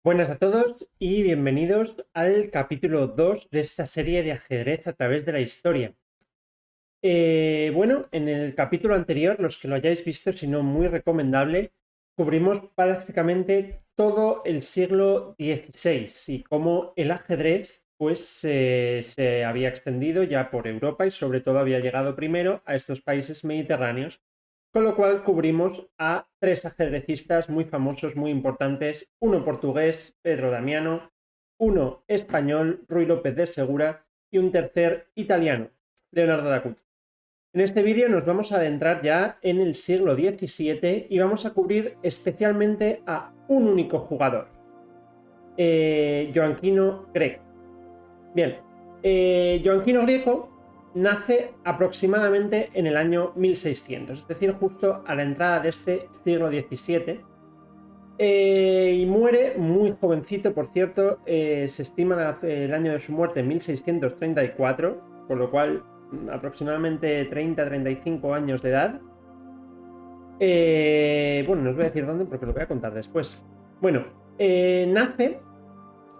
Buenas a todos y bienvenidos al capítulo 2 de esta serie de ajedrez a través de la historia. Bueno, en el capítulo anterior, los que lo hayáis visto, si no muy recomendable, cubrimos prácticamente todo el siglo XVI y cómo el ajedrez pues se había extendido ya por Europa y sobre todo había llegado primero a estos países mediterráneos, con lo cual cubrimos a tres ajedrecistas muy famosos, muy importantes, uno portugués, Pedro Damiano, uno español, Ruy López de Segura, y un tercer italiano, Leonardo da Vinci. En este vídeo nos vamos a adentrar ya en el siglo XVII y vamos a cubrir especialmente a un único jugador, Joaquino Greco. Bien, Joaquino Greco nace aproximadamente en el año 1600, es decir, justo a la entrada de este siglo XVII, y muere muy jovencito, por cierto. Se estima el año de su muerte en 1634, con lo cual aproximadamente 30-35 años de edad. Bueno, no os voy a decir dónde porque lo voy a contar después. Bueno, nace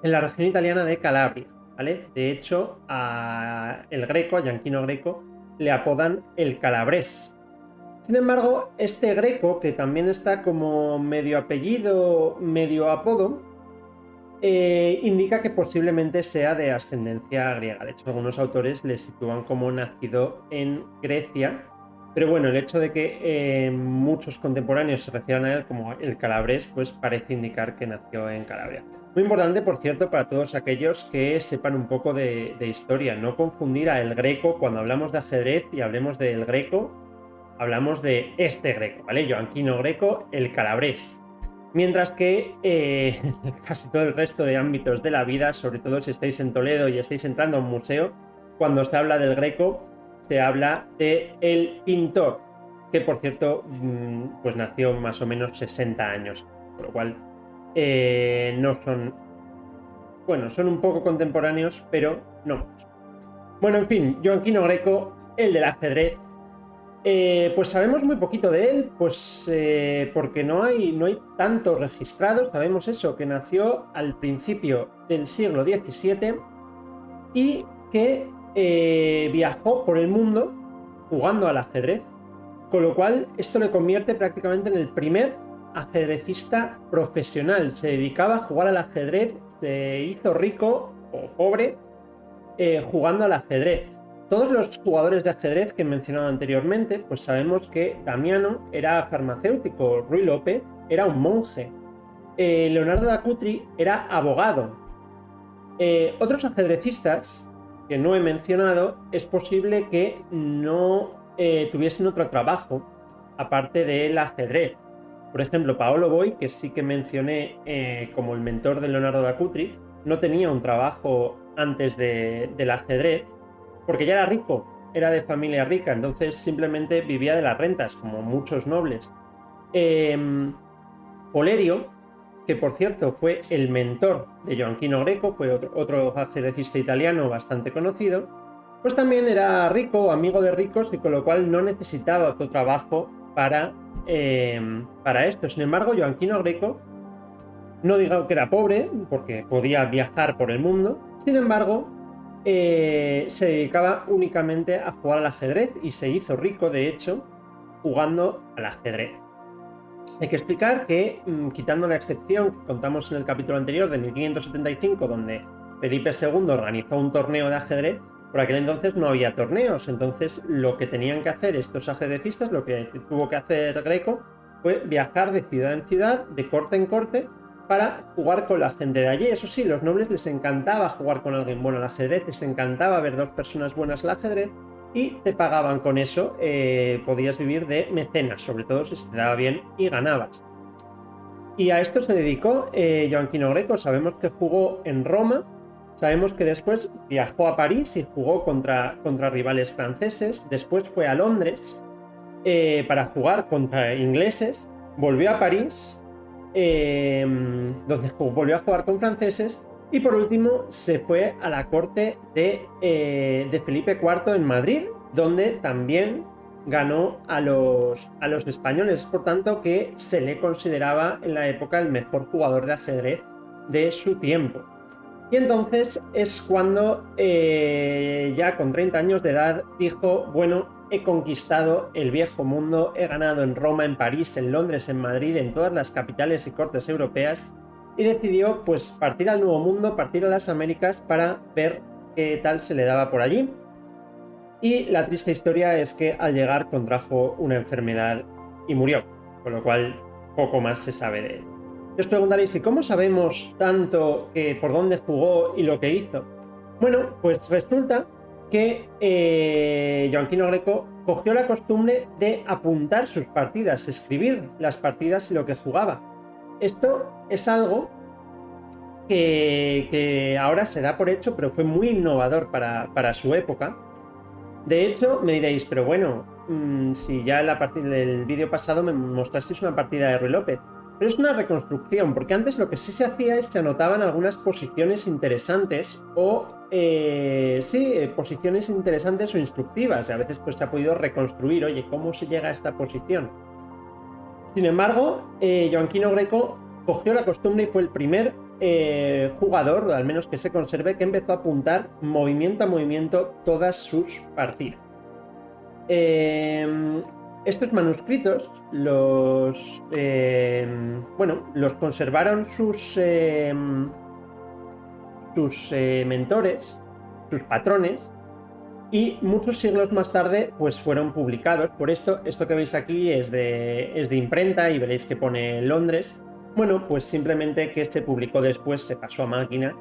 en la región italiana de Calabria, ¿vale? De hecho, a Gianquino Greco, le apodan el Calabrés. Sin embargo, este Greco, que también está como medio apellido, medio apodo, indica que posiblemente sea de ascendencia griega. De hecho, algunos autores le sitúan como nacido en Grecia. Pero bueno, el hecho de que muchos contemporáneos se refieran a él como el Calabrés, pues parece indicar que nació en Calabria. Muy importante, por cierto, para todos aquellos que sepan un poco de historia, no confundir a el Greco cuando hablamos de ajedrez y hablemos del Greco, hablamos de este Greco, ¿vale? Joaquino Greco, el Calabrés. Mientras que casi todo el resto de ámbitos de la vida, sobre todo si estáis en Toledo y estáis entrando a un museo, cuando se habla del Greco, se habla de el pintor, que por cierto, pues nació más o menos 60 años, por lo cual no son, bueno, son un poco contemporáneos, pero no mucho. Bueno, en fin, Joaquino Greco, el del ajedrez. Pues sabemos muy poquito de él, pues porque no hay tantos registrados. Sabemos eso, que nació al principio del siglo XVII y que viajó por el mundo jugando al ajedrez, con lo cual esto le convierte prácticamente en el primer ajedrecista profesional. Se dedicaba a jugar al ajedrez, se hizo rico o pobre jugando al ajedrez. Todos los jugadores de ajedrez que he mencionado anteriormente, pues sabemos que Damiano era farmacéutico, Ruy López era un monje, Leonardo da Vinci era abogado. Otros ajedrecistas que no he mencionado, es posible que no tuviesen otro trabajo aparte del ajedrez. Por ejemplo, Paolo Boy, que sí que mencioné como el mentor de Leonardo da Vinci, no tenía un trabajo antes del ajedrez, porque ya era rico, era de familia rica, entonces simplemente vivía de las rentas, como muchos nobles. Olerio, que por cierto fue el mentor de Joaquino Greco, fue otro ajedrecista italiano bastante conocido, pues también era rico, amigo de ricos, y con lo cual no necesitaba otro trabajo para esto. Sin embargo, Joaquino Greco, no digo que era pobre, porque podía viajar por el mundo, sin embargo, se dedicaba únicamente a jugar al ajedrez y se hizo rico, de hecho, jugando al ajedrez. Hay que explicar que, quitando la excepción que contamos en el capítulo anterior de 1575, donde Felipe II organizó un torneo de ajedrez, por aquel entonces no había torneos. Entonces lo que tenían que hacer estos ajedrecistas, lo que tuvo que hacer Greco, fue viajar de ciudad en ciudad, de corte en corte, para jugar con la gente de allí. Eso sí, los nobles les encantaba jugar con alguien bueno al ajedrez, les encantaba ver dos personas buenas al ajedrez, y te pagaban con eso. Podías vivir de mecenas, sobre todo si se te daba bien y ganabas. Y a esto se dedicó Joaquino Greco. Sabemos que jugó en Roma, sabemos que después viajó a París y jugó contra rivales franceses, después fue a Londres para jugar contra ingleses, volvió a París, donde volvió a jugar con franceses, y por último se fue a la corte de Felipe IV en Madrid, donde también ganó a los españoles. Por tanto, que se le consideraba en la época el mejor jugador de ajedrez de su tiempo. Y entonces es cuando, ya con 30 años de edad, dijo, bueno, he conquistado el viejo mundo, he ganado en Roma, en París, en Londres, en Madrid, en todas las capitales y cortes europeas, y decidió pues partir al Nuevo Mundo, partir a las Américas para ver qué tal se le daba por allí. Y la triste historia es que al llegar contrajo una enfermedad y murió, con lo cual poco más se sabe de él. Os preguntaréis, ¿y cómo sabemos tanto que por dónde jugó y lo que hizo? Bueno, pues resulta que Joaquino Greco cogió la costumbre de apuntar sus partidas, escribir las partidas y lo que jugaba. Esto es algo que ahora se da por hecho, pero fue muy innovador para su época. De hecho, me diréis, pero bueno, si ya en la partida del vídeo pasado me mostrasteis una partida de Ruy López. Pero es una reconstrucción, porque antes lo que sí se hacía es que se anotaban algunas posiciones interesantes o, posiciones interesantes o instructivas. Y a veces pues se ha podido reconstruir, oye, ¿cómo se llega a esta posición? Sin embargo, Joaquino Greco cogió la costumbre y fue el primer jugador, o al menos que se conserve, que empezó a apuntar movimiento a movimiento todas sus partidas. Estos manuscritos los conservaron sus mentores, sus patrones, y muchos siglos más tarde pues fueron publicados. Por esto que veis aquí es de imprenta y veréis que pone Londres. Bueno, pues simplemente que se publicó después, se pasó a máquina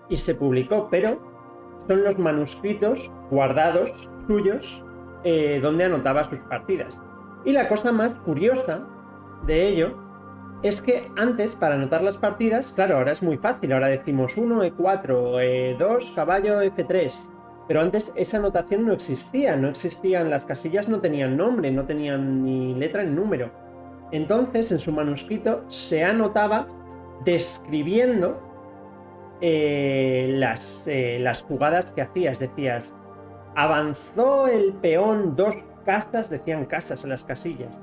y se publicó, pero son los manuscritos guardados suyos donde anotaba sus partidas. Y la cosa más curiosa de ello es que antes, para anotar las partidas, claro, ahora es muy fácil, ahora decimos 1, E4, E2, caballo, F3, pero antes esa anotación no existían, las casillas no tenían nombre, no tenían ni letra ni número. Entonces, en su manuscrito se anotaba describiendo las jugadas que hacías. Decías, avanzó el peón 2 casas, decían casas en las casillas.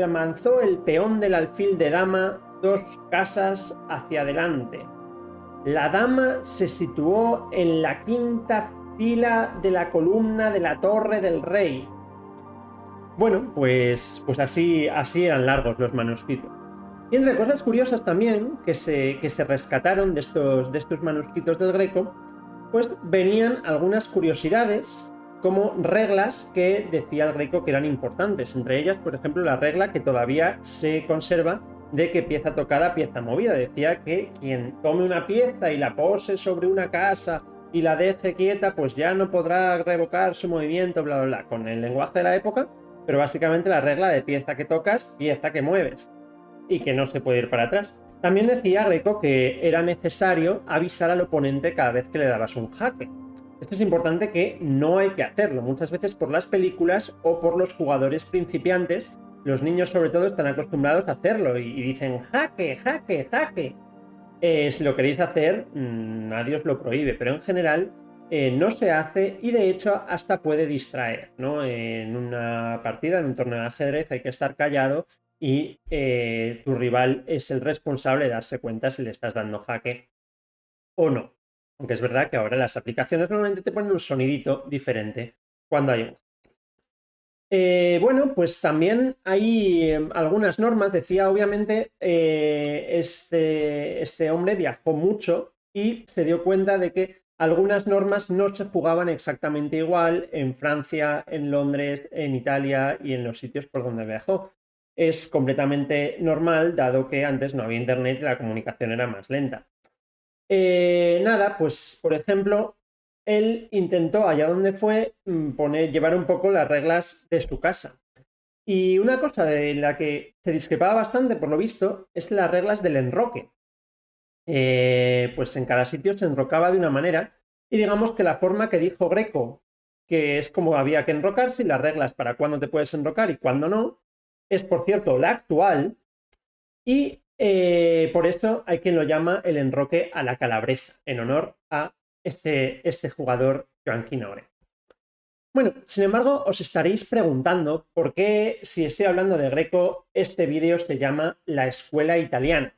Avanzó el peón del alfil de dama 2 casas hacia adelante. La dama se situó en la quinta fila de la columna de la torre del rey. Bueno, pues así eran largos los manuscritos. Y entre cosas curiosas también que se rescataron de estos manuscritos del Greco, pues venían algunas curiosidades como reglas que decía el Greco que eran importantes. Entre ellas, por ejemplo, la regla que todavía se conserva de que pieza tocada, pieza movida. Decía que quien tome una pieza y la pose sobre una casa y la deje quieta, pues ya no podrá revocar su movimiento, bla, bla, bla, con el lenguaje de la época, pero básicamente la regla de pieza que tocas, pieza que mueves, y que no se puede ir para atrás. También decía Greco que era necesario avisar al oponente cada vez que le dabas un jaque. Esto es importante, que no hay que hacerlo. Muchas veces por las películas o por los jugadores principiantes, los niños sobre todo están acostumbrados a hacerlo y dicen jaque, jaque, jaque. Si lo queréis hacer, nadie os lo prohíbe, pero en general no se hace, y de hecho hasta puede distraer, ¿no? En una partida, en un torneo de ajedrez, hay que estar callado y tu rival es el responsable de darse cuenta si le estás dando jaque o no. Aunque es verdad que ahora las aplicaciones normalmente te ponen un sonidito diferente cuando hay un. Bueno, pues también hay algunas normas. Decía, obviamente, este hombre viajó mucho y se dio cuenta de que algunas normas no se jugaban exactamente igual en Francia, en Londres, en Italia y en los sitios por donde viajó. Es completamente normal, dado que antes no había internet y la comunicación era más lenta. Nada, pues por ejemplo, él intentó, allá donde fue, llevar un poco las reglas de su casa. Y una cosa de la que se discrepaba bastante, por lo visto, es las reglas del enroque. Pues en cada sitio se enrocaba de una manera, y digamos que la forma que dijo Greco, que es como había que enrocarse, y las reglas para cuándo te puedes enrocar y cuándo no, es, por cierto, la actual, y por esto hay quien lo llama el enroque a la calabresa, en honor a este jugador Joaquino Greco. Bueno, sin embargo, os estaréis preguntando por qué, si estoy hablando de Greco, este vídeo se llama La Escuela Italiana.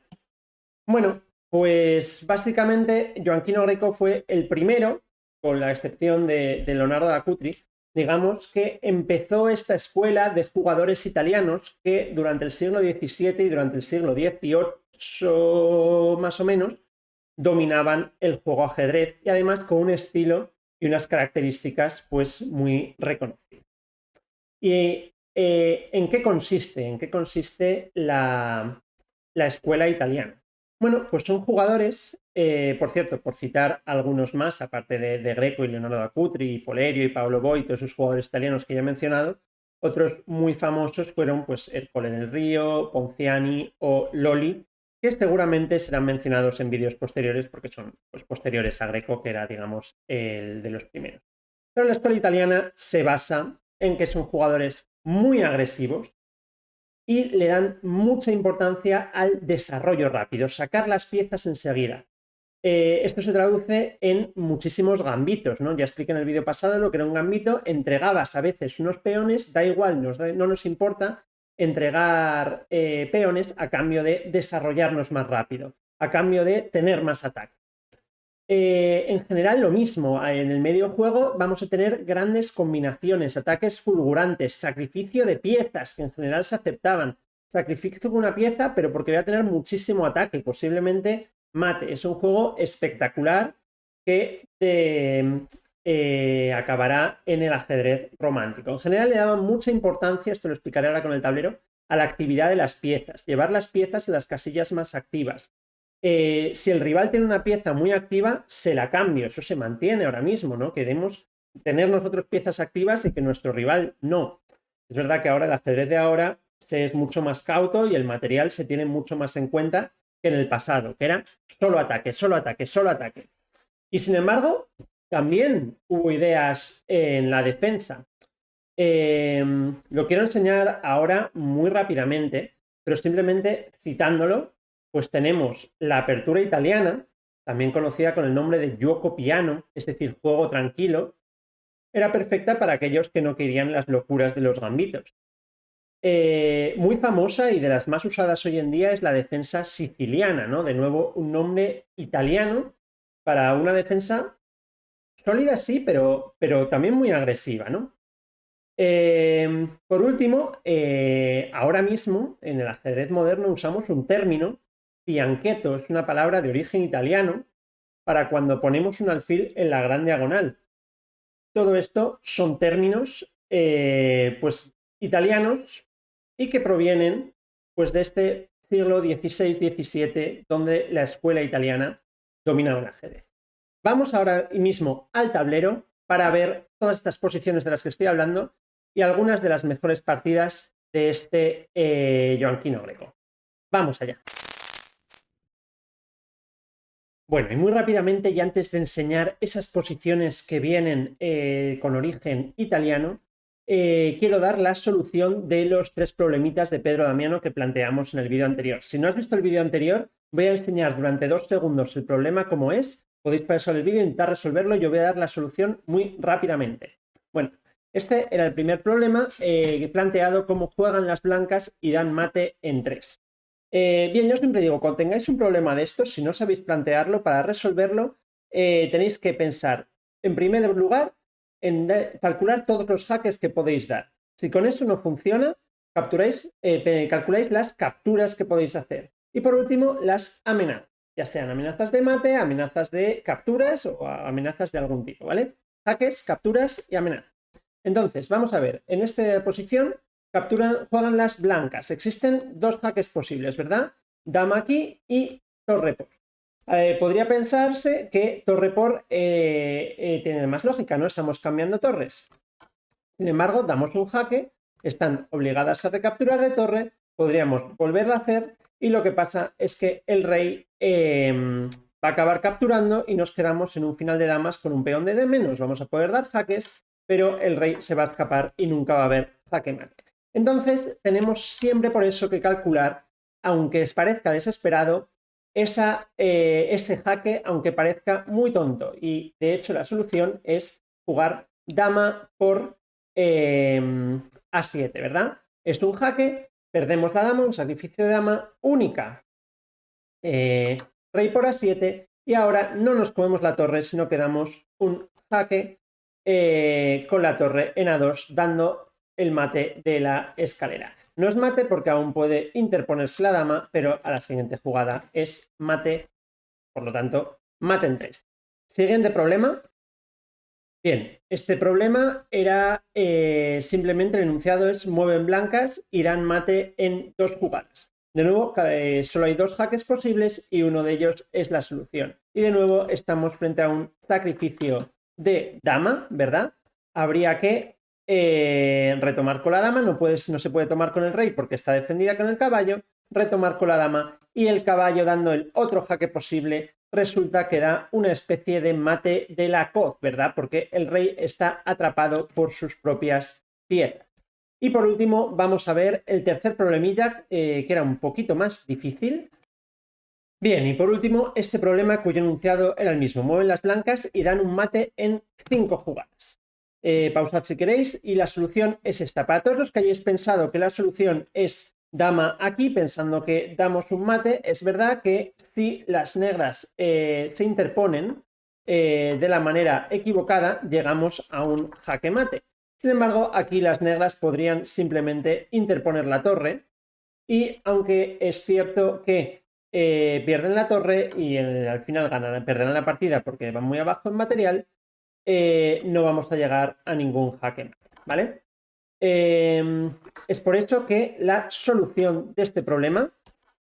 Bueno, Pues básicamente Joaquino Greco fue el primero, con la excepción de Leonardo da Cutri, digamos que empezó esta escuela de jugadores italianos que durante el siglo XVII y durante el siglo XVIII más o menos dominaban el juego ajedrez y además con un estilo y unas características pues muy reconocidas. ¿Y en qué consiste? ¿En qué consiste la escuela italiana? Bueno, pues son jugadores, por cierto, por citar algunos más, aparte de Greco y Leonardo da Cutri, y Polerio y Paolo Boi, todos esos jugadores italianos que ya he mencionado, otros muy famosos fueron pues Ercole del Río, Ponciani o Loli, que seguramente serán mencionados en vídeos posteriores porque son pues, posteriores a Greco, que era, digamos, el de los primeros. Pero la escuela italiana se basa en que son jugadores muy agresivos y le dan mucha importancia al desarrollo rápido, sacar las piezas enseguida. Esto se traduce en muchísimos gambitos, ¿no? Ya expliqué en el vídeo pasado lo que era un gambito, entregabas a veces unos peones, da igual, no nos importa entregar peones a cambio de desarrollarnos más rápido, a cambio de tener más ataque. En general lo mismo, en el medio juego vamos a tener grandes combinaciones, ataques fulgurantes, sacrificio de piezas que en general se aceptaban. Sacrificio de una pieza, pero porque voy a tener muchísimo ataque, posiblemente mate. Es un juego espectacular que acabará en el ajedrez romántico. En general le daban mucha importancia, esto lo explicaré ahora con el tablero, a la actividad de las piezas, llevar las piezas en las casillas más activas. Si el rival tiene una pieza muy activa, se la cambio, eso se mantiene ahora mismo, ¿no? Queremos tener nosotros piezas activas y que nuestro rival no. Es verdad que ahora el ajedrez de ahora se es mucho más cauto y el material se tiene mucho más en cuenta que en el pasado, que era solo ataque, solo ataque, solo ataque. Y sin embargo, también hubo ideas en la defensa. Lo quiero enseñar ahora muy rápidamente, pero simplemente citándolo, pues tenemos la apertura italiana, también conocida con el nombre de gioco piano, es decir, juego tranquilo. Era perfecta para aquellos que no querían las locuras de los gambitos. Muy famosa y de las más usadas hoy en día es la defensa siciliana, ¿no? De nuevo, un nombre italiano para una defensa sólida, sí, pero también muy agresiva, ¿no? Por último, ahora mismo en el ajedrez moderno usamos un término, fianchetto, es una palabra de origen italiano para cuando ponemos un alfil en la gran diagonal. Todo esto son términos pues italianos y que provienen pues de este siglo XVI-XVII donde la escuela italiana dominaba el ajedrez. Vamos ahora mismo al tablero para ver todas estas posiciones de las que estoy hablando y algunas de las mejores partidas de este Joaquino Greco. Vamos allá. Bueno, y muy rápidamente, y antes de enseñar esas posiciones que vienen con origen italiano, quiero dar la solución de los 3 problemitas de Pedro Damiano que planteamos en el vídeo anterior. Si no has visto el vídeo anterior, voy a enseñar durante 2 segundos el problema como es. Podéis pasar el vídeo e intentar resolverlo. Yo voy a dar la solución muy rápidamente. Bueno, este era el primer problema planteado, cómo juegan las blancas y dan mate en 3. Bien, yo siempre digo, cuando tengáis un problema de estos, si no sabéis plantearlo, para resolverlo, tenéis que pensar, en primer lugar, en calcular todos los jaques que podéis dar. Si con eso no funciona, calculáis las capturas que podéis hacer. Y por último, las amenazas, ya sean amenazas de mate, amenazas de capturas o amenazas de algún tipo, ¿vale? Jaques, capturas y amenazas. Entonces, vamos a ver, en esta posición juegan las blancas. Existen 2 jaques posibles, ¿verdad? Dama aquí y torre por. Podría pensarse que torre por tiene más lógica, ¿no? Estamos cambiando torres. Sin embargo, damos un jaque, están obligadas a recapturar de torre, podríamos volverla a hacer y lo que pasa es que el rey va a acabar capturando y nos quedamos en un final de damas con un peón de D-. Vamos a poder dar jaques, pero el rey se va a escapar y nunca va a haber jaque mate. Entonces, tenemos siempre por eso que calcular, aunque os parezca desesperado, ese jaque, aunque parezca muy tonto. Y de hecho, la solución es jugar dama por A7, ¿verdad? Es un jaque, perdemos la dama, un sacrificio de dama única. rey por A7 y ahora no nos comemos la torre, sino que damos un jaque con la torre en A2, dando el mate de la escalera. No es mate porque aún puede interponerse la dama, pero a la siguiente jugada es mate, por lo tanto, mate en 3. Siguiente problema. Bien, este problema era simplemente el enunciado es mueven blancas y dan mate en 2 jugadas. De nuevo, solo hay 2 jaques posibles y uno de ellos es la solución. Y de nuevo estamos frente a un sacrificio de dama, ¿verdad? Habría que retomar con la dama, no se puede tomar con el rey porque está defendida con el caballo, retomar con la dama y el caballo dando el otro jaque posible resulta que da una especie de mate de la coz, ¿verdad? Porque el rey está atrapado por sus propias piezas. Y por último vamos a ver el tercer problemilla que era un poquito más difícil. Bien, y por último este problema cuyo enunciado era el mismo. Mueven las blancas y dan un mate en 5 jugadas. Pausad si queréis y la solución es esta. Para todos los que hayáis pensado que la solución es dama aquí, pensando que damos un mate, es verdad que si las negras se interponen de la manera equivocada, llegamos a un jaque mate. Sin embargo, aquí las negras podrían simplemente interponer la torre y aunque es cierto que pierden la torre y al final perderán la partida porque van muy abajo en material, no vamos a llegar a ningún jaque mate, ¿vale? Es por eso que la solución de este problema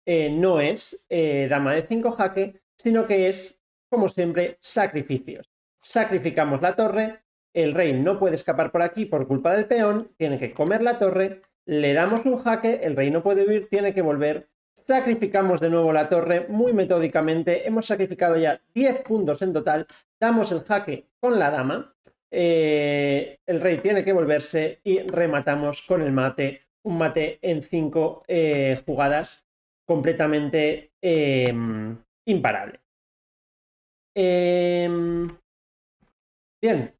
no es dama de 5 jaque, sino que es, como siempre, sacrificios. Sacrificamos la torre, el rey no puede escapar por aquí por culpa del peón, tiene que comer la torre, le damos un jaque, el rey no puede huir, tiene que volver, sacrificamos de nuevo la torre muy metódicamente, hemos sacrificado ya 10 puntos en total, damos el jaque con la dama, el rey tiene que volverse y rematamos con el mate, un mate en 5 jugadas completamente imparable. Bien,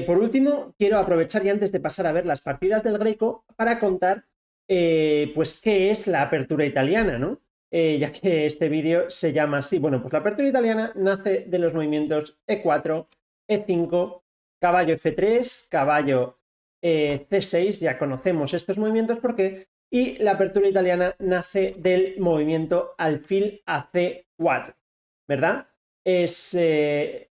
por último quiero aprovechar y antes de pasar a ver las partidas del Greco para contar pues qué es la apertura italiana, ¿no? Ya que este vídeo se llama así. Bueno, pues la apertura italiana nace de los movimientos E4, E5, caballo F3, caballo C6, ya conocemos estos movimientos porque, y la apertura italiana nace del movimiento alfil a C4, ¿verdad? Es el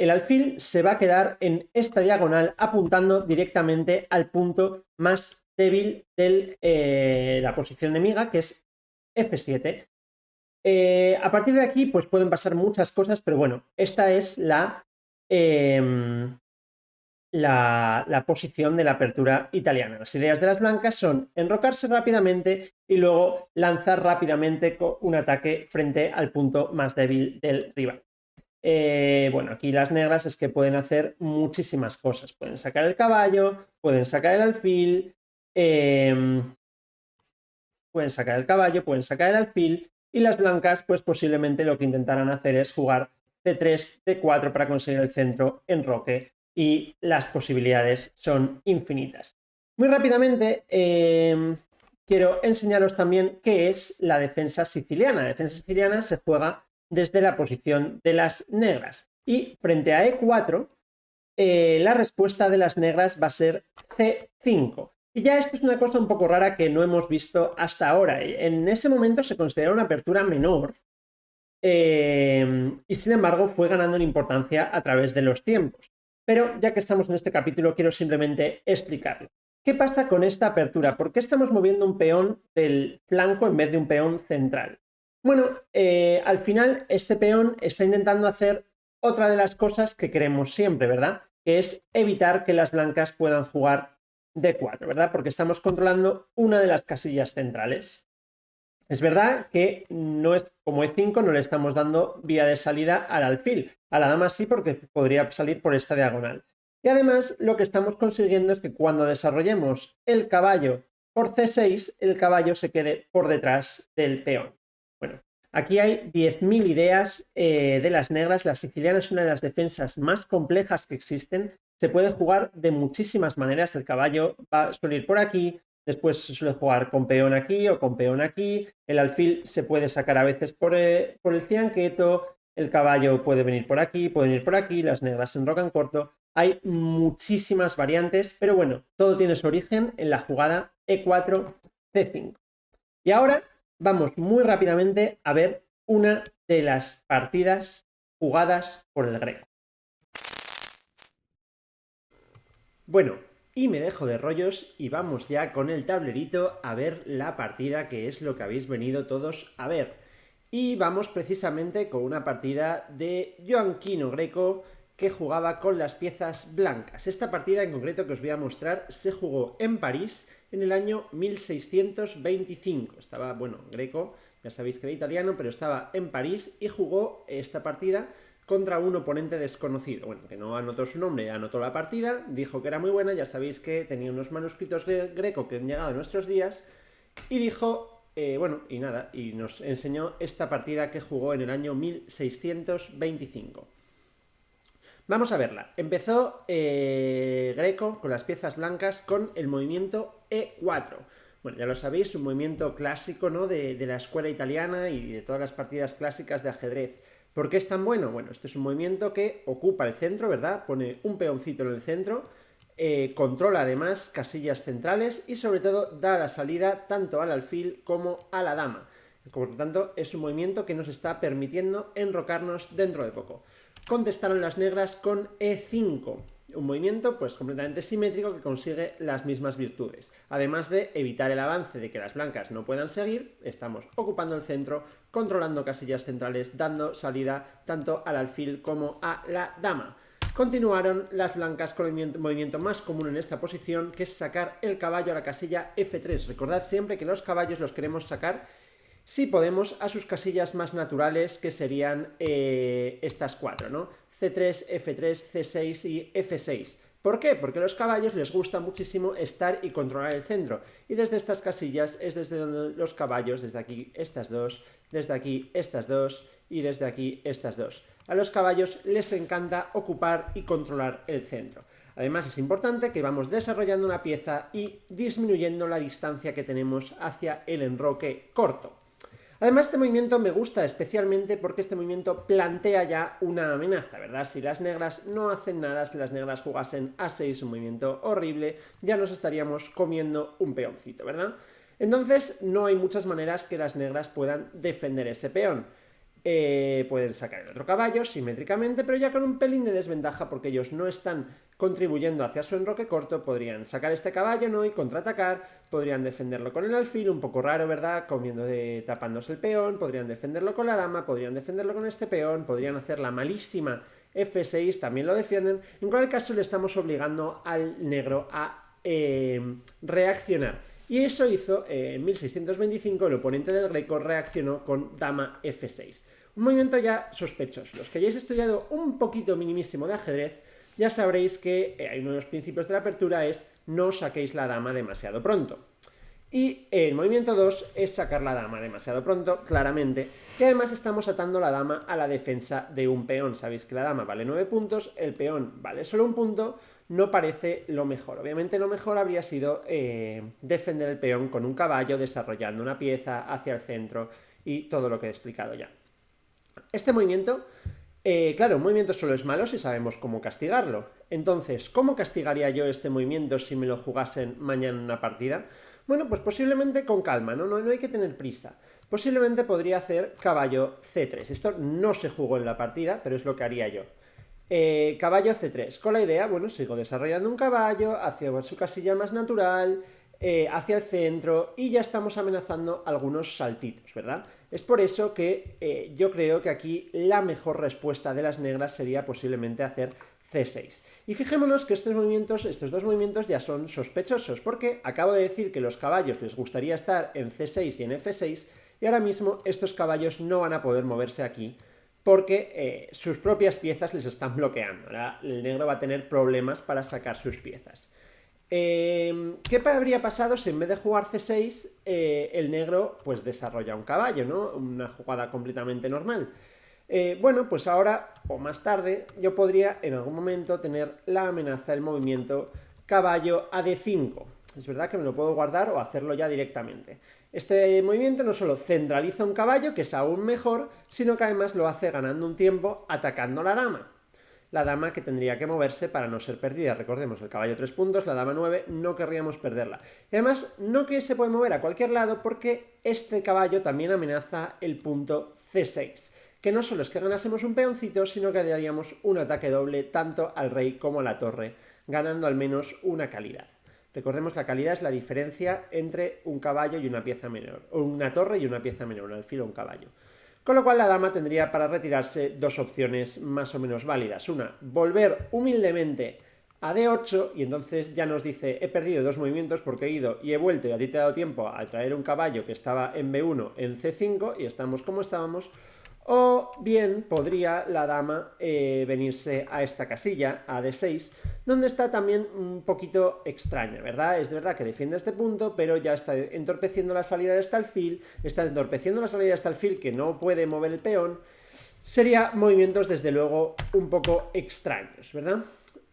alfil se va a quedar en esta diagonal apuntando directamente al punto más débil de la posición enemiga, que es F7. A partir de aquí, pues pueden pasar muchas cosas, pero bueno, esta es la posición de la apertura italiana. Las ideas de las blancas son enrocarse rápidamente y luego lanzar rápidamente con un ataque frente al punto más débil del rival. Bueno, aquí las negras es que pueden hacer muchísimas cosas. Pueden sacar el caballo, pueden sacar el alfil, pueden sacar el caballo, pueden sacar el alfil, y las blancas, pues posiblemente lo que intentarán hacer es jugar C3, C4 para conseguir el centro enroque, y las posibilidades son infinitas. Muy rápidamente, quiero enseñaros también qué es la defensa siciliana. La defensa siciliana se juega desde la posición de las negras. Y frente a E4, la respuesta de las negras va a ser C5. Y ya esto es una cosa un poco rara que no hemos visto hasta ahora. En ese momento se considera una apertura menor y sin embargo fue ganando en importancia a través de los tiempos. Pero ya que estamos en este capítulo, quiero simplemente explicarlo. ¿Qué pasa con esta apertura? ¿Por qué estamos moviendo un peón del flanco en vez de un peón central? Bueno, al final este peón está intentando hacer otra de las cosas que queremos siempre, ¿verdad? Que es evitar que las blancas puedan jugar D4, ¿verdad? Porque estamos controlando una de las casillas centrales. Es verdad que no es como E5, no le estamos dando vía de salida al alfil. A la dama sí, porque podría salir por esta diagonal. Y además lo que estamos consiguiendo es que cuando desarrollemos el caballo por C6, el caballo se quede por detrás del peón. Bueno, aquí hay 10.000 ideas de las negras. La siciliana es una de las defensas más complejas que existen. Se puede jugar de muchísimas maneras. El caballo suele ir por aquí, Después se suele jugar con peón aquí o con peón aquí. El alfil se puede sacar a veces por el fianqueto. El caballo puede venir por aquí, puede venir por aquí. Las negras se enrocan corto. Hay muchísimas variantes, pero bueno, todo tiene su origen en la jugada E4, C5. Y ahora vamos muy rápidamente a ver una de las partidas jugadas por el Greco. Bueno, y me dejo de rollos y vamos ya con el tablerito a ver la partida, que es lo que habéis venido todos a ver. Y vamos precisamente con una partida de Joanquino Greco que jugaba con las piezas blancas. Esta partida en concreto que os voy a mostrar se jugó en París en el año 1625. Estaba, bueno, Greco, ya sabéis que era italiano, pero estaba en París y jugó esta partida contra un oponente desconocido. Bueno, que no anotó su nombre, anotó la partida, dijo que era muy buena, ya sabéis que tenía unos manuscritos de Greco que han llegado a nuestros días, y dijo, bueno, y nada, y nos enseñó esta partida que jugó en el año 1625. Vamos a verla. Empezó Greco con las piezas blancas con el movimiento E4. Bueno, ya lo sabéis, un movimiento clásico, ¿no? de la escuela italiana y de todas las partidas clásicas de ajedrez. ¿Por qué es tan bueno? Bueno, este es un movimiento que ocupa el centro, ¿verdad? Pone un peoncito en el centro, controla además casillas centrales y sobre todo da la salida tanto al alfil como a la dama. Por lo tanto, es un movimiento que nos está permitiendo enrocarnos dentro de poco. Contestaron las negras con E5, un movimiento pues completamente simétrico que consigue las mismas virtudes. Además de evitar el avance de que las blancas no puedan seguir, estamos ocupando el centro, controlando casillas centrales, dando salida tanto al alfil como a la dama. Continuaron las blancas con el movimiento más común en esta posición, que es sacar el caballo a la casilla F3. Recordad siempre que los caballos los queremos sacar, si podemos, a sus casillas más naturales, que serían estas cuatro, ¿no? C3, F3, C6 y F6. ¿Por qué? Porque a los caballos les gusta muchísimo estar y controlar el centro. Y desde estas casillas es desde donde los caballos, desde aquí estas dos, desde aquí estas dos y desde aquí estas dos. A los caballos les encanta ocupar y controlar el centro. Además es importante que vamos desarrollando una pieza y disminuyendo la distancia que tenemos hacia el enroque corto. Además, este movimiento me gusta especialmente porque este movimiento plantea ya una amenaza, ¿verdad? Si las negras no hacen nada, si las negras jugasen A6, un movimiento horrible, ya nos estaríamos comiendo un peoncito, ¿verdad? Entonces, no hay muchas maneras que las negras puedan defender ese peón. Pueden sacar el otro caballo simétricamente, pero ya con un pelín de desventaja porque ellos no están contribuyendo hacia su enroque corto. Podrían sacar este caballo, ¿no? Y contraatacar, podrían defenderlo con el alfil, un poco raro, ¿verdad? Tapándose el peón, podrían defenderlo con la dama, podrían defenderlo con este peón, podrían hacer la malísima F6, también lo defienden. En cualquier caso le estamos obligando al negro a reaccionar. Y eso hizo, en 1625, el oponente del Greco reaccionó con dama F6. Un movimiento ya sospechoso. Los que hayáis estudiado un poquito minimísimo de ajedrez, ya sabréis que uno de los principios de la apertura es no saquéis la dama demasiado pronto. Y el movimiento 2 es sacar la dama demasiado pronto, claramente. Y además estamos atando la dama a la defensa de un peón. Sabéis que la dama vale 9 puntos, el peón vale solo un punto. No parece lo mejor. Obviamente lo mejor habría sido defender el peón con un caballo, desarrollando una pieza hacia el centro y todo lo que he explicado ya. Este movimiento, claro, un movimiento solo es malo si sabemos cómo castigarlo. Entonces, ¿cómo castigaría yo este movimiento si me lo jugasen mañana en una partida? Bueno, pues posiblemente con calma, ¿no? No hay que tener prisa. Posiblemente podría hacer caballo C3. Esto no se jugó en la partida, pero es lo que haría yo. Caballo C3, con la idea, bueno, sigo desarrollando un caballo hacia su casilla más natural, hacia el centro, y ya estamos amenazando algunos saltitos, ¿verdad? Es por eso que yo creo que aquí la mejor respuesta de las negras sería posiblemente hacer C6. Y fijémonos que estos dos movimientos ya son sospechosos, porque acabo de decir que los caballos les gustaría estar en C6 y en F6, y ahora mismo estos caballos no van a poder moverse aquí, porque sus propias piezas les están bloqueando. Ahora el negro va a tener problemas para sacar sus piezas. ¿Qué habría pasado si en vez de jugar C6 el negro pues desarrolla un caballo, ¿no? Una jugada completamente normal. Bueno, pues ahora o más tarde yo podría en algún momento tener la amenaza del movimiento caballo a D5. es verdad que me lo puedo guardar o hacerlo ya directamente. Este movimiento no solo centraliza un caballo, que es aún mejor, sino que además lo hace ganando un tiempo atacando la dama. La dama que tendría que moverse para no ser perdida. Recordemos, el caballo 3 puntos, la dama 9, no querríamos perderla. Y además, no que se puede mover a cualquier lado porque este caballo también amenaza el punto C6. Que no solo es que ganásemos un peoncito, sino que daríamos un ataque doble tanto al rey como a la torre, ganando al menos una calidad. Recordemos que la calidad es la diferencia entre un caballo y una pieza menor, o una torre y una pieza menor, un alfil o un caballo. Con lo cual la dama tendría para retirarse dos opciones más o menos válidas. Una, volver humildemente a D8 y entonces ya nos dice he perdido dos movimientos porque he ido y he vuelto y a ti te ha dado tiempo a traer un caballo que estaba en B1 en C5 y estamos como estábamos. O bien podría la dama venirse a esta casilla, a D6, donde está también un poquito extraña, ¿verdad? Es verdad que defiende este punto, pero ya está entorpeciendo la salida de este alfil, está entorpeciendo la salida de este alfil que no puede mover el peón. Sería movimientos, desde luego, un poco extraños, ¿verdad?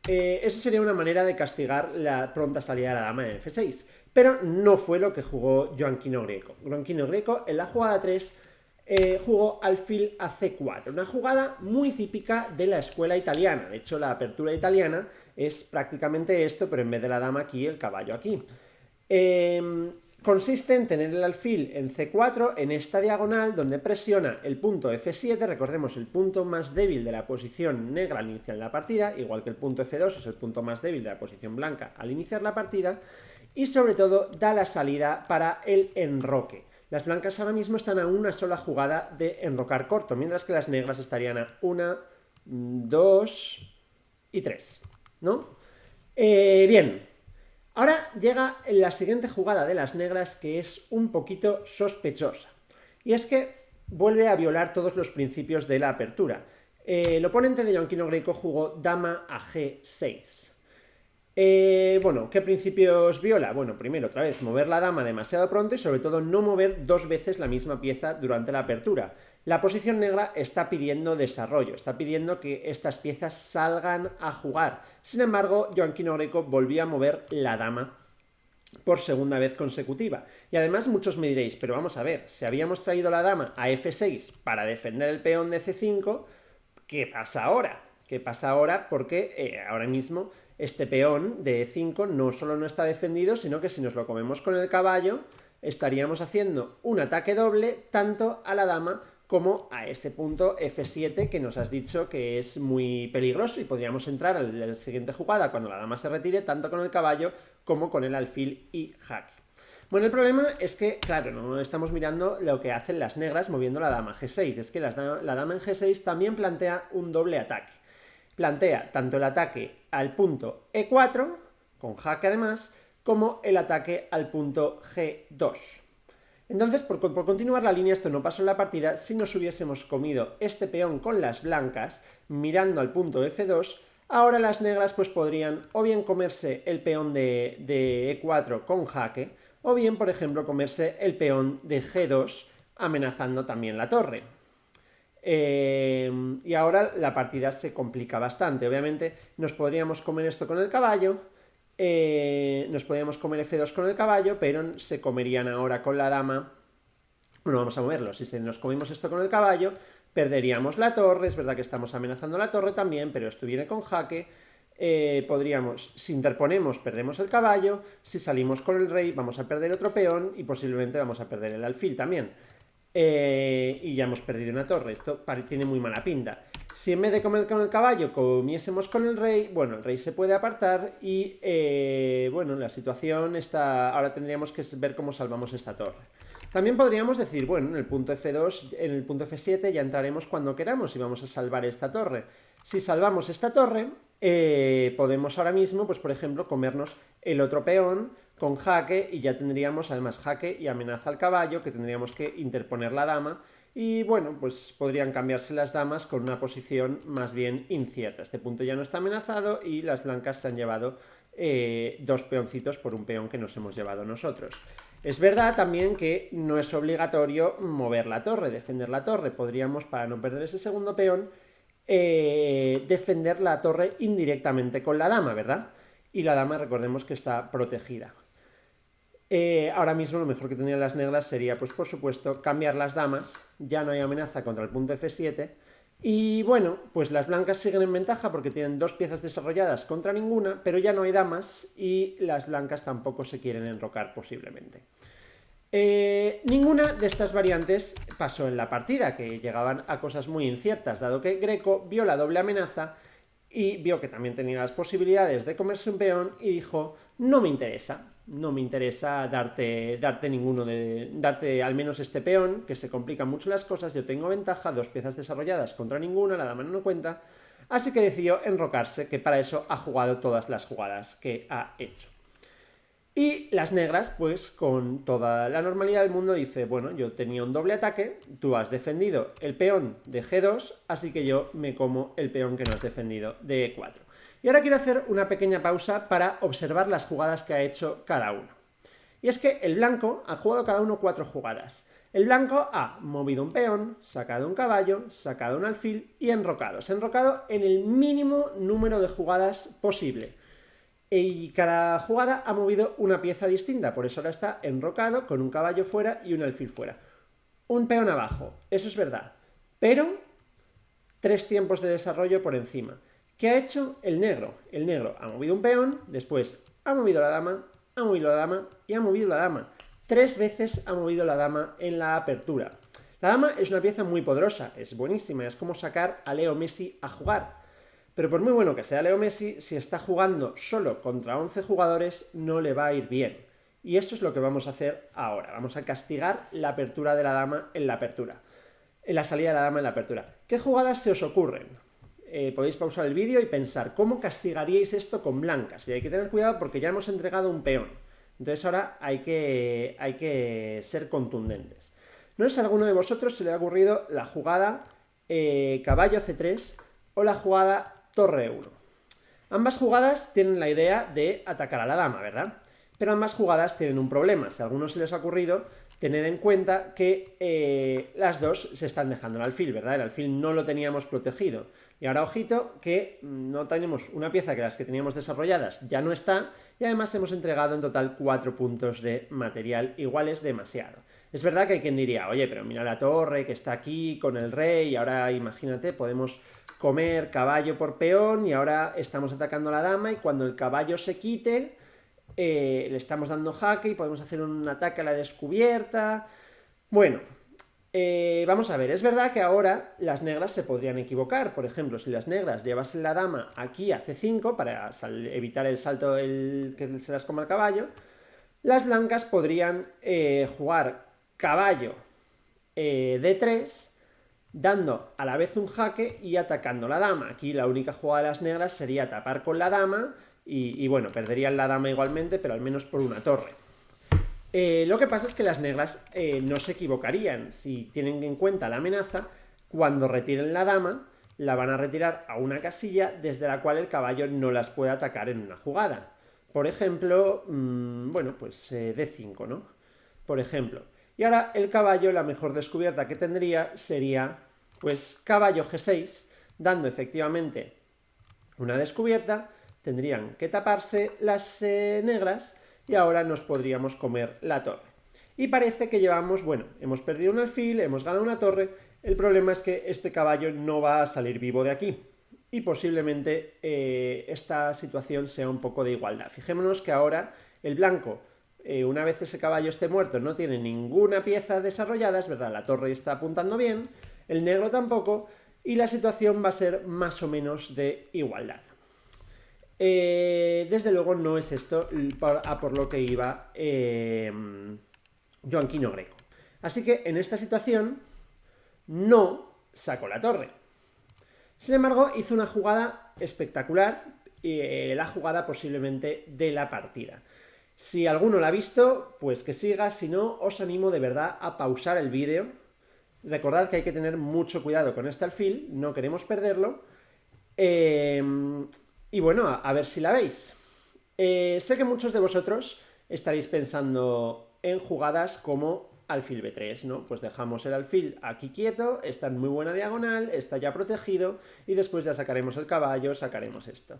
Esa sería una manera de castigar la pronta salida de la dama en F6, pero no fue lo que jugó Joanquino Greco. Joanquino Greco en la jugada 3 jugó alfil a C4, una jugada muy típica de la escuela italiana. De hecho, la apertura italiana es prácticamente esto, pero en vez de la dama aquí, el caballo aquí. Consiste en tener el alfil en C4 en esta diagonal donde presiona el punto F7, recordemos el punto más débil de la posición negra al iniciar la partida, igual que el punto F2 es el punto más débil de la posición blanca al iniciar la partida, y sobre todo da la salida para el enroque. Las blancas ahora mismo están a una sola jugada de enrocar corto, mientras que las negras estarían a 1, 2 y 3, ¿no? Bien, ahora llega la siguiente jugada de las negras que es un poquito sospechosa. Y es que vuelve a violar todos los principios de la apertura. El oponente de Joanquino Greco jugó dama a G6. Bueno, ¿qué principios viola? Bueno, primero, otra vez, mover la dama demasiado pronto y sobre todo no mover dos veces la misma pieza durante la apertura. La posición negra está pidiendo desarrollo, está pidiendo que estas piezas salgan a jugar. Sin embargo, Joanquino Greco volvía a mover la dama por segunda vez consecutiva. Y además muchos me diréis, pero vamos a ver, si habíamos traído la dama a F6 para defender el peón de C5, ¿qué pasa ahora? ¿Qué pasa ahora? Porque ahora mismo este peón de E5 no solo no está defendido, sino que si nos lo comemos con el caballo, estaríamos haciendo un ataque doble tanto a la dama como a ese punto F7 que nos has dicho que es muy peligroso y podríamos entrar a la siguiente jugada cuando la dama se retire tanto con el caballo como con el alfil y jaque. Bueno, el problema es que, claro, no estamos mirando lo que hacen las negras moviendo la dama G6, es que la dama en G6 también plantea un doble ataque. Plantea tanto el ataque al punto E4, con jaque además, como el ataque al punto G2. Entonces, por continuar la línea, esto no pasó en la partida. Si nos hubiésemos comido este peón con las blancas, mirando al punto F2, ahora las negras pues podrían o bien comerse el peón de E4 con jaque, o bien, por ejemplo, comerse el peón de G2, amenazando también la torre. Y ahora la partida se complica bastante. Obviamente nos podríamos comer esto con el caballo, nos podríamos comer F2 con el caballo, pero se comerían ahora con la dama. Bueno, vamos a moverlo. Si nos comemos esto con el caballo, perderíamos la torre. Es verdad que estamos amenazando la torre también, pero esto viene con jaque. Podríamos, si interponemos, perdemos el caballo. Si salimos con el rey, vamos a perder otro peón y posiblemente vamos a perder el alfil también. Y ya hemos perdido una torre. Esto tiene muy mala pinta. Si en vez de comer con el caballo comiésemos con el rey, bueno, el rey se puede apartar y bueno, la situación está. Ahora tendríamos que ver cómo salvamos esta torre. También podríamos decir, bueno, en el punto F2, en el punto F7 ya entraremos cuando queramos y vamos a salvar esta torre. Si salvamos esta torre, podemos ahora mismo, pues por ejemplo, comernos el otro peón con jaque y ya tendríamos además jaque y amenaza al caballo, que tendríamos que interponer la dama. Y bueno, pues podrían cambiarse las damas con una posición más bien incierta. Este punto ya no está amenazado y las blancas se han llevado dos peoncitos por un peón que nos hemos llevado nosotros. Es verdad también que no es obligatorio mover la torre, defender la torre. Podríamos, para no perder ese segundo peón, defender la torre indirectamente con la dama, ¿verdad? Y la dama, recordemos que está protegida. Ahora mismo lo mejor que tendrían las negras sería, pues por supuesto, cambiar las damas. Ya no hay amenaza contra el punto F7. Y bueno, pues las blancas siguen en ventaja porque tienen 2 piezas desarrolladas contra ninguna, pero ya no hay damas y las blancas tampoco se quieren enrocar posiblemente. Ninguna de estas variantes pasó en la partida, que llegaban a cosas muy inciertas, dado que Greco vio la doble amenaza y vio que también tenía las posibilidades de comerse un peón y dijo, no me interesa darte darte al menos este peón, que se complican mucho las cosas, yo tengo ventaja, 2 piezas desarrolladas contra ninguna, la dama no cuenta, así que decidió enrocarse, que para eso ha jugado todas las jugadas que ha hecho. Y las negras, pues con toda la normalidad del mundo, dice, bueno, yo tenía un doble ataque, tú has defendido el peón de G2, así que yo me como el peón que no has defendido de E4. Y ahora quiero hacer una pequeña pausa para observar las jugadas que ha hecho cada uno. Y es que el blanco ha jugado cada uno 4 jugadas. El blanco ha movido un peón, sacado un caballo, sacado un alfil y enrocado. Se ha enrocado en el mínimo número de jugadas posible. Y cada jugada ha movido una pieza distinta, por eso ahora está enrocado con un caballo fuera y un alfil fuera. Un peón abajo, eso es verdad, pero 3 tiempos de desarrollo por encima. ¿Qué ha hecho el negro? El negro ha movido un peón, después ha movido la dama, ha movido la dama y ha movido la dama. 3 veces ha movido la dama en la apertura. La dama es una pieza muy poderosa, es buenísima, es como sacar a Leo Messi a jugar. Pero por muy bueno que sea Leo Messi, si está jugando solo contra 11 jugadores, no le va a ir bien. Y esto es lo que vamos a hacer ahora. Vamos a castigar la apertura de la dama en la apertura. En la salida de la dama en la apertura. ¿Qué jugadas se os ocurren? Podéis pausar el vídeo y pensar, ¿cómo castigaríais esto con blancas? Y hay que tener cuidado porque ya hemos entregado un peón. Entonces ahora hay que ser contundentes. No sé si a alguno de vosotros se le ha ocurrido la jugada caballo C3 o la jugada torre 1. Ambas jugadas tienen la idea de atacar a la dama, ¿verdad? Pero ambas jugadas tienen un problema. Si a algunos se les ha ocurrido, tener en cuenta que las dos se están dejando el alfil, ¿verdad? El alfil no lo teníamos protegido. Y ahora, ojito, que no tenemos una pieza que las que teníamos desarrolladas ya no está, y además hemos entregado en total 4 puntos de material, igual es demasiado. Es verdad que hay quien diría, oye, pero mira la torre que está aquí con el rey, y ahora imagínate, podemos comer caballo por peón y ahora estamos atacando a la dama y cuando el caballo se quite le estamos dando jaque y podemos hacer un ataque a la descubierta. Bueno, vamos a ver, es verdad que ahora las negras se podrían equivocar. Por ejemplo, si las negras llevasen la dama aquí a C5 para evitar el salto que se las coma el caballo, las blancas podrían jugar caballo D3 dando a la vez un jaque y atacando la dama. Aquí la única jugada de las negras sería tapar con la dama y bueno, perderían la dama igualmente, pero al menos por una torre. Lo que pasa es que las negras no se equivocarían. Si tienen en cuenta la amenaza, cuando retiren la dama, la van a retirar a una casilla desde la cual el caballo no las puede atacar en una jugada. Por ejemplo, bueno, pues D5, ¿no? Por ejemplo. Y ahora el caballo, la mejor descubierta que tendría sería, pues, caballo G6, dando efectivamente una descubierta. Tendrían que taparse las negras y ahora nos podríamos comer la torre. Y parece que llevamos, bueno, hemos perdido un alfil, hemos ganado una torre. El problema es que este caballo no va a salir vivo de aquí. Y posiblemente esta situación sea un poco de igualdad. Fijémonos que ahora el blanco, una vez ese caballo esté muerto, no tiene ninguna pieza desarrollada, es verdad, la torre está apuntando bien, el negro tampoco, y la situación va a ser más o menos de igualdad. Desde luego no es esto por lo que iba Joanquino Greco. Así que en esta situación no sacó la torre. Sin embargo, hizo una jugada espectacular, la jugada posiblemente de la partida. Si alguno la ha visto, pues que siga, si no, os animo de verdad a pausar el vídeo. Recordad que hay que tener mucho cuidado con este alfil, no queremos perderlo. Y bueno, a ver si la veis. Sé que muchos de vosotros estaréis pensando en jugadas como alfil B3, ¿no? Pues dejamos el alfil aquí quieto, está en muy buena diagonal, está ya protegido y después ya sacaremos el caballo, sacaremos esto.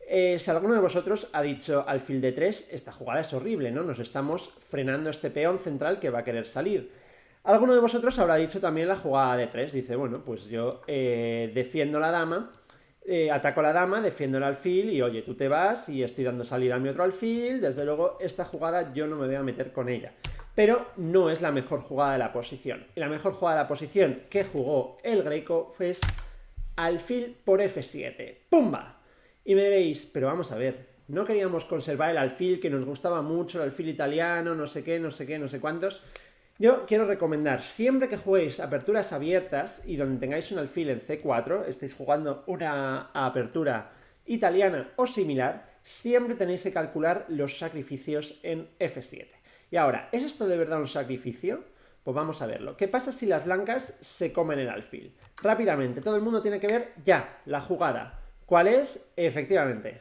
Si alguno de vosotros ha dicho alfil d3, esta jugada es horrible, ¿no? Nos estamos frenando este peón central que va a querer salir. Alguno de vosotros habrá dicho también la jugada d3, dice, bueno, pues yo defiendo la dama, ataco a la dama, defiendo el alfil y oye, tú te vas y estoy dando salida a mi otro alfil, desde luego esta jugada yo no me voy a meter con ella. Pero no es la mejor jugada de la posición. Y la mejor jugada de la posición que jugó el Greco fue alfil por f7. ¡Pumba! Y me diréis, pero vamos a ver, no queríamos conservar el alfil que nos gustaba mucho, el alfil italiano, no sé qué, no sé qué, no sé cuántos. Yo quiero recomendar, siempre que juguéis aperturas abiertas y donde tengáis un alfil en c4, estéis jugando una apertura italiana o similar, siempre tenéis que calcular los sacrificios en f7. Y ahora, ¿es esto de verdad un sacrificio? Pues vamos a verlo. ¿Qué pasa si las blancas se comen el alfil? Rápidamente, todo el mundo tiene que ver ya la jugada. ¿Cuál es? Efectivamente,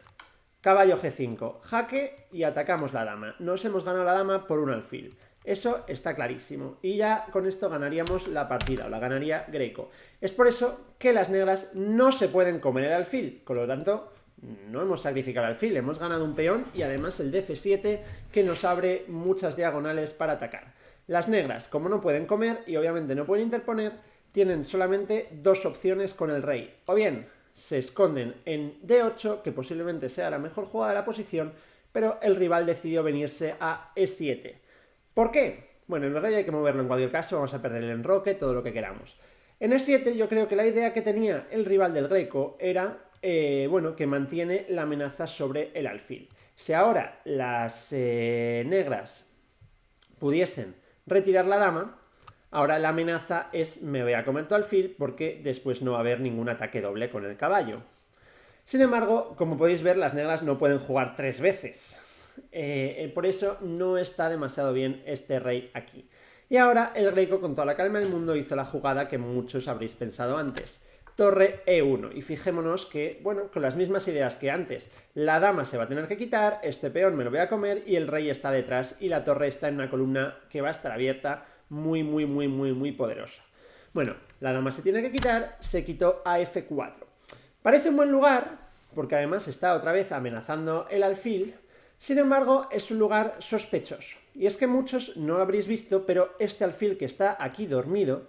caballo g5, jaque y atacamos la dama. Nos hemos ganado la dama por un alfil. Eso está clarísimo. Y ya con esto ganaríamos la partida, o la ganaría Greco. Es por eso que las negras no se pueden comer el alfil. Con lo tanto, no hemos sacrificado el alfil, hemos ganado un peón y además el df7 que nos abre muchas diagonales para atacar. Las negras, como no pueden comer y obviamente no pueden interponer, tienen solamente dos opciones con el rey. O bien se esconden en d8, que posiblemente sea la mejor jugada de la posición, pero el rival decidió venirse a e7. ¿Por qué? Bueno, en el rey hay que moverlo en cualquier caso, vamos a perder el enroque, todo lo que queramos. En e7 yo creo que la idea que tenía el rival del Greco era, bueno, que mantiene la amenaza sobre el alfil. Si ahora las negras pudiesen retirar la dama, ahora la amenaza es me voy a comer tu alfil porque después no va a haber ningún ataque doble con el caballo. Sin embargo, como podéis ver, las negras no pueden jugar 3 veces. Por eso no está demasiado bien este rey aquí. Y ahora el Greco con toda la calma del mundo hizo la jugada que muchos habréis pensado antes. Torre E1. Y fijémonos que, bueno, con las mismas ideas que antes. La dama se va a tener que quitar, este peón me lo voy a comer y el rey está detrás y la torre está en una columna que va a estar abierta muy poderosa. Bueno, la dama se tiene que quitar, se quitó a F4. Parece un buen lugar, porque además está otra vez amenazando el alfil. Sin embargo, es un lugar sospechoso. Y es que muchos no lo habréis visto, pero este alfil que está aquí dormido,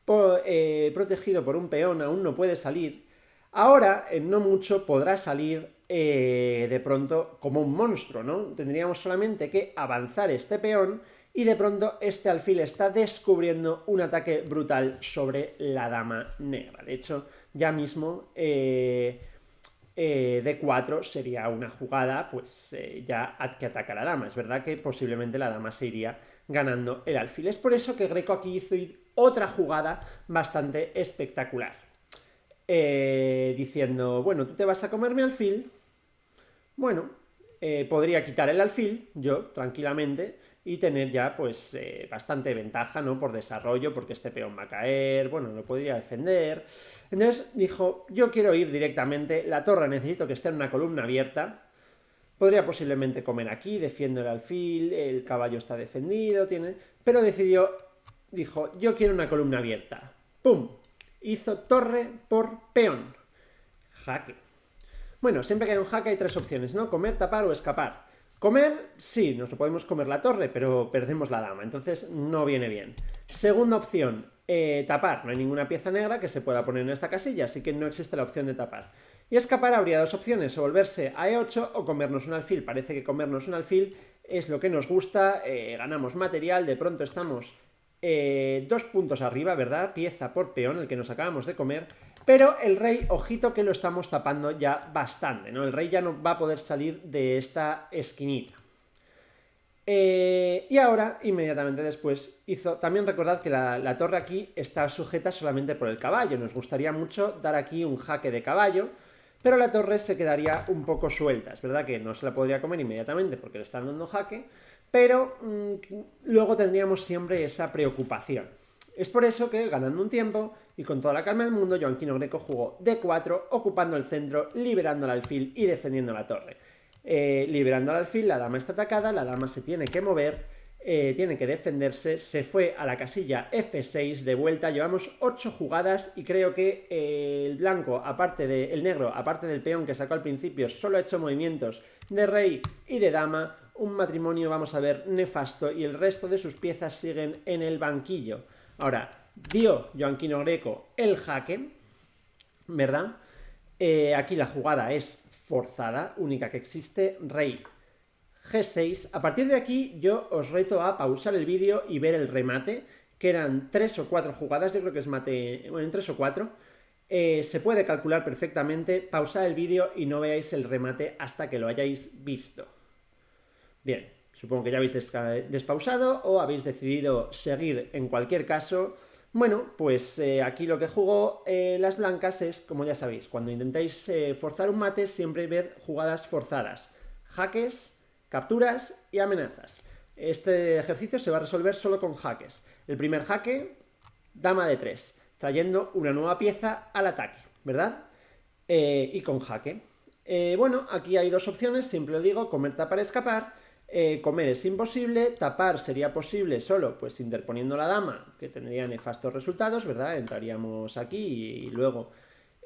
protegido por un peón, aún no puede salir. Ahora, en no mucho, podrá salir de pronto como un monstruo, ¿no? Tendríamos solamente que avanzar este peón y de pronto este alfil está descubriendo un ataque brutal sobre la dama negra. De hecho, ya mismo d4 sería una jugada pues ya que ataca a la dama. Es verdad que posiblemente la dama se iría ganando el alfil. Es por eso que Greco aquí hizo otra jugada bastante espectacular. Diciendo, bueno, tú te vas a comer mi alfil. Bueno, podría quitar el alfil, yo, tranquilamente, y tener ya, pues, bastante ventaja, ¿no? Por desarrollo, porque este peón va a caer, bueno, lo podría defender. Entonces dijo, yo quiero ir directamente, la torre necesito que esté en una columna abierta. Podría posiblemente comer aquí, defiendo el alfil, el caballo está defendido, pero dijo, yo quiero una columna abierta. ¡Pum! Hizo torre por peón. Jaque. Bueno, siempre que hay un jaque hay 3 opciones, ¿no? Comer, tapar o escapar. Comer, sí, nos lo podemos comer la torre, pero perdemos la dama, entonces no viene bien. Segunda opción, tapar. No hay ninguna pieza negra que se pueda poner en esta casilla, así que no existe la opción de tapar. Y escapar habría 2 opciones, o volverse a E8 o comernos un alfil. Parece que comernos un alfil es lo que nos gusta, ganamos material, de pronto estamos 2 puntos arriba, ¿verdad? Pieza por peón, el que nos acabamos de comer. Pero el rey, ojito que lo estamos tapando ya bastante, ¿no? El rey ya no va a poder salir de esta esquinita. Y ahora, inmediatamente después, también recordad que la torre aquí está sujeta solamente por el caballo. Nos gustaría mucho dar aquí un jaque de caballo, pero la torre se quedaría un poco suelta. Es verdad que no se la podría comer inmediatamente porque le están dando jaque, pero luego tendríamos siempre esa preocupación. Es por eso que, ganando un tiempo y con toda la calma del mundo, Joanquino Greco jugó d4, ocupando el centro, liberando el alfil y defendiendo la torre. Liberando el alfil, la dama está atacada, la dama se tiene que mover, tiene que defenderse, se fue a la casilla F6 de vuelta, llevamos 8 jugadas y creo que el blanco, el negro, aparte del peón que sacó al principio, solo ha hecho movimientos de rey y de dama, un matrimonio, vamos a ver, nefasto, y el resto de sus piezas siguen en el banquillo. Ahora, dio Joanquino Greco el jaque, ¿verdad? Aquí la jugada es forzada, única que existe, rey G6. A partir de aquí yo os reto a pausar el vídeo y ver el remate, que eran 3 o 4 jugadas, yo creo que es mate, bueno, en 3 o 4. Se puede calcular perfectamente, pausad el vídeo y no veáis el remate hasta que lo hayáis visto. Bien, supongo que ya habéis despausado o habéis decidido seguir en cualquier caso. Bueno, pues aquí lo que jugó las blancas es, como ya sabéis, cuando intentáis forzar un mate, siempre ver jugadas forzadas, jaques, capturas y amenazas. Este ejercicio se va a resolver solo con jaques. El primer jaque, dama de 3, trayendo una nueva pieza al ataque, ¿verdad? Y con jaque. Bueno, aquí hay dos opciones, siempre lo digo, comer, tapar, escapar. Comer es imposible, tapar sería posible solo pues interponiendo la dama, que tendría nefastos resultados, ¿verdad? Entraríamos aquí y luego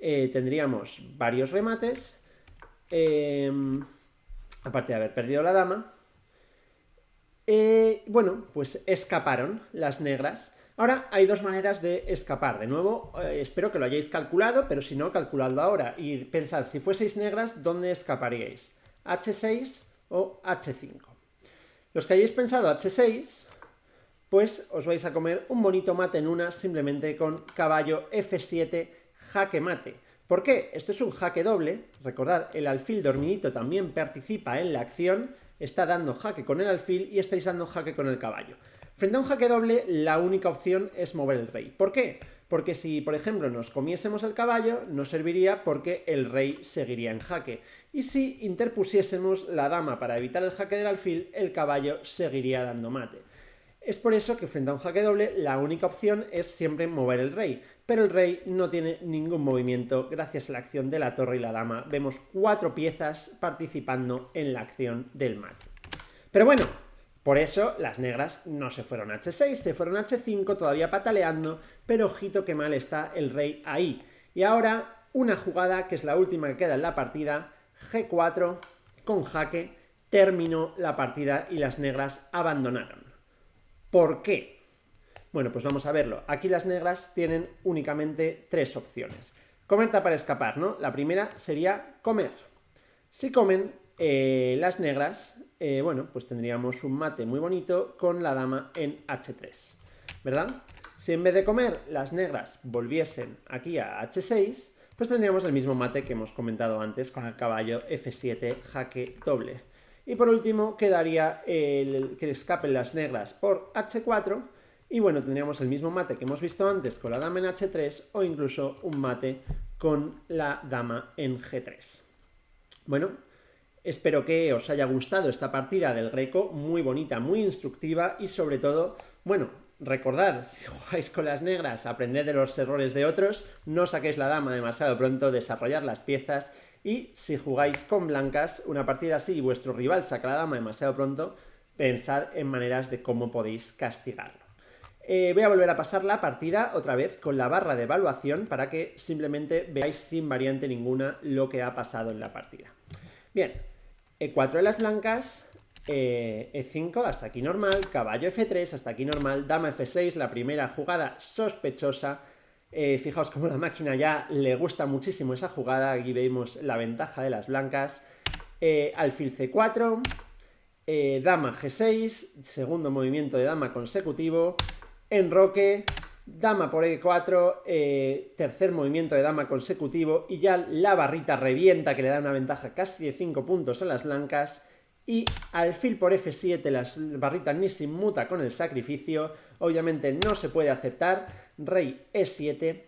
tendríamos varios remates, aparte de haber perdido la dama. Bueno, pues escaparon las negras. Ahora hay dos maneras de escapar. De nuevo, espero que lo hayáis calculado, pero si no, calculadlo ahora. Y pensad, si fueseis negras, ¿dónde escaparíais? ¿H6 o H5? Los que hayáis pensado H6, pues os vais a comer un bonito mate en una simplemente con caballo F7 jaque mate. ¿Por qué? Esto es un jaque doble. Recordad, el alfil dormidito también participa en la acción. Está dando jaque con el alfil y estáis dando jaque con el caballo. Frente a un jaque doble, la única opción es mover el rey. ¿Por qué? Porque si, por ejemplo, nos comiésemos el caballo, no serviría porque el rey seguiría en jaque. Y si interpusiésemos la dama para evitar el jaque del alfil, el caballo seguiría dando mate. Es por eso que frente a un jaque doble, la única opción es siempre mover el rey. Pero el rey no tiene ningún movimiento gracias a la acción de la torre y la dama. Vemos 4 piezas participando en la acción del mate. Pero bueno, por eso las negras no se fueron a H6, se fueron a H5 todavía pataleando, pero ojito que mal está el rey ahí. Y ahora una jugada que es la última que queda en la partida, G4 con jaque, terminó la partida y las negras abandonaron. ¿Por qué? Bueno, pues vamos a verlo. Aquí las negras tienen únicamente 3 opciones. Comer, tapar, escapar, ¿no? La primera sería comer. Si comen, las negras, bueno, pues tendríamos un mate muy bonito con la dama en H3, ¿verdad? Si en vez de comer las negras volviesen aquí a H6, pues tendríamos el mismo mate que hemos comentado antes con el caballo F7 jaque doble. Y por último quedaría que escapen las negras por H4 y bueno, tendríamos el mismo mate que hemos visto antes con la dama en H3 o incluso un mate con la dama en G3. Bueno, espero que os haya gustado esta partida del Greco, muy bonita, muy instructiva y sobre todo, bueno, recordad, si jugáis con las negras, aprended de los errores de otros, no saquéis la dama demasiado pronto, desarrollar las piezas y si jugáis con blancas, una partida así y vuestro rival saca la dama demasiado pronto, pensad en maneras de cómo podéis castigarlo. Voy a volver a pasar la partida otra vez con la barra de evaluación para que simplemente veáis sin variante ninguna lo que ha pasado en la partida. Bien, E4 de las blancas, E5 hasta aquí normal, caballo F3 hasta aquí normal, dama F6, la primera jugada sospechosa. Fijaos cómo la máquina ya le gusta muchísimo esa jugada, aquí vemos la ventaja de las blancas, alfil C4, dama G6, segundo movimiento de dama consecutivo, enroque, dama por E4, tercer movimiento de dama consecutivo y ya la barrita revienta que le da una ventaja casi de 5 puntos a las blancas y alfil por F7 la barrita ni se inmuta con el sacrificio, obviamente no se puede aceptar, rey E7,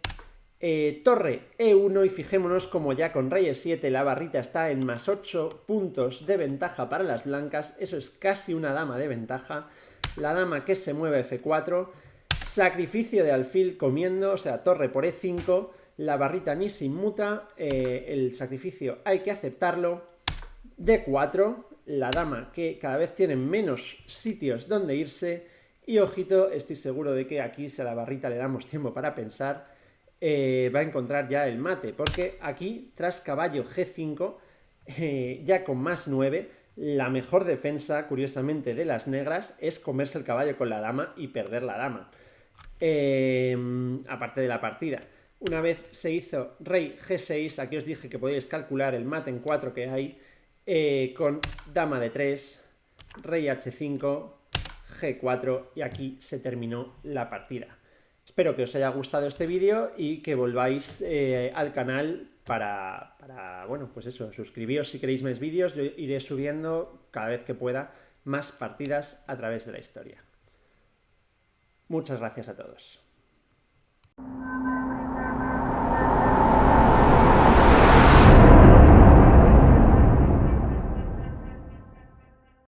torre E1 y fijémonos como ya con rey E7 la barrita está en más 8 puntos de ventaja para las blancas, eso es casi una dama de ventaja, la dama que se mueve a F4, sacrificio de alfil comiendo, o sea, torre por E5, la barrita ni se inmuta, el sacrificio hay que aceptarlo, D4, la dama, que cada vez tienen menos sitios donde irse. Y ojito, estoy seguro de que aquí, si a la barrita le damos tiempo para pensar, va a encontrar ya el mate. Porque aquí, tras caballo G5, ya con más 9, la mejor defensa, curiosamente, de las negras es comerse el caballo con la dama y perder la dama. Aparte de la partida. Una vez se hizo rey G6, aquí os dije que podéis calcular el mate en 4 que hay, con dama de 3, rey H5, G4 y aquí se terminó la partida. Espero que os haya gustado este vídeo y que volváis al canal para, bueno, pues eso, suscribíos si queréis más vídeos. Yo iré subiendo cada vez que pueda más partidas a través de la historia. Muchas gracias a todos.